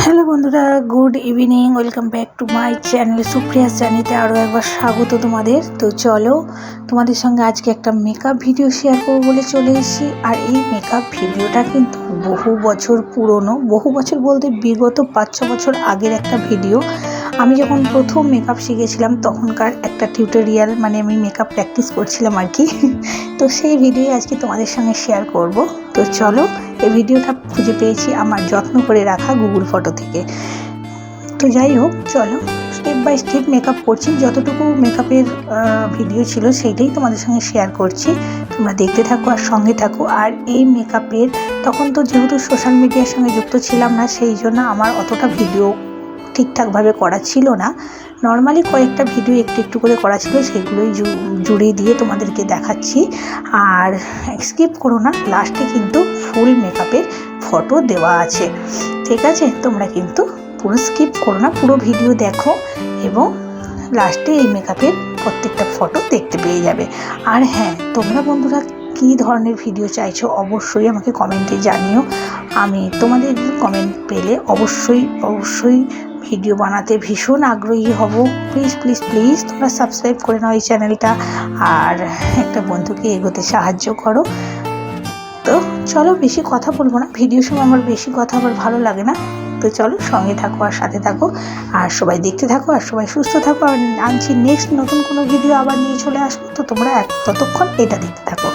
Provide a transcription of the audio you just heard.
Hello বন্ধুরা, good evening. Welcome back to my channel Supriya's জার্নিতে আরও একবার স্বাগত তোমাদের। তো চলো তোমাদের সঙ্গে আজকে একটা মেকআপ ভিডিও শেয়ার করবো বলে চলে এসেছি। আর এই মেকআপ ভিডিওটা কিন্তু বহু বছর পুরনো, বহু বছর বলতে বিগত 5-6 বছর আগের একটা ভিডিও। আমি যখন প্রথম মেকআপ শিখেছিলাম তখনকার একটা টিউটোরিয়াল, মানে আমি মেকআপ প্র্যাকটিস করছিলাম আর কি। তো সেই ভিডিও আজকে তোমাদের সঙ্গে শেয়ার করব। তো চলো, এই ভিডিওটা খুঁজে পেয়েছি আমার যত্ন করে রাখা গুগল ফটো থেকে। তো যাই হোক, চলো স্টেপ বাই স্টেপ মেকআপ করছি। যতটুকু মেকআপের ভিডিও ছিল সেইটাই তোমাদের সঙ্গে শেয়ার করছি। তোমরা দেখতে থাকো আর সঙ্গে থাকো। আর এই মেকআপের তখন তো যেহেতু সোশ্যাল মিডিয়ার সঙ্গে যুক্ত ছিলাম না, সেই জন্য আমার অতটা ভিডিও ঠিকঠাকভাবে করা ছিল না। নর্মালি কয়েকটা ভিডিও একটু একটু করে করা ছিল, সেগুলোই জুড়ে দিয়ে তোমাদেরকে দেখাচ্ছি। আর স্কিপ করো না, লাস্টে কিন্তু ফুল মেকআপের ফটো দেওয়া আছে, ঠিক আছে? তোমরা কিন্তু পুরো স্কিপ করো না, পুরো ভিডিও দেখো এবং লাস্টে এই মেকআপের প্রত্যেকটা ফটো দেখতে পেয়ে যাবে। আর হ্যাঁ, তোমরা বন্ধুরা কী ধরনের ভিডিও চাইছো অবশ্যই আমাকে কমেন্টে জানিও। আমি তোমাদের কমেন্ট পেলে অবশ্যই ভিডিও বানাতে ভীষণ আগ্রহী হব। প্লিজ প্লিজ প্লিজ তোমরা সাবস্ক্রাইব করে নাও এই চ্যানেলটা, আর একটা বন্ধুকে এগোতে সাহায্য করো। তো চলো, বেশি কথা বলবো না, ভিডিওর সময় আমার বেশি কথা আবার ভালো লাগে না। তো চলো সঙ্গে থাকো আর সাথে থাকো, আর সবাই দেখতে থাকো, আর সবাই সুস্থ থাকো। আর আনছি নেক্সট নতুন কোনো ভিডিও আবার নিয়ে চলে আসবো। তো তোমরা ততক্ষণ এটা দেখতে থাকো।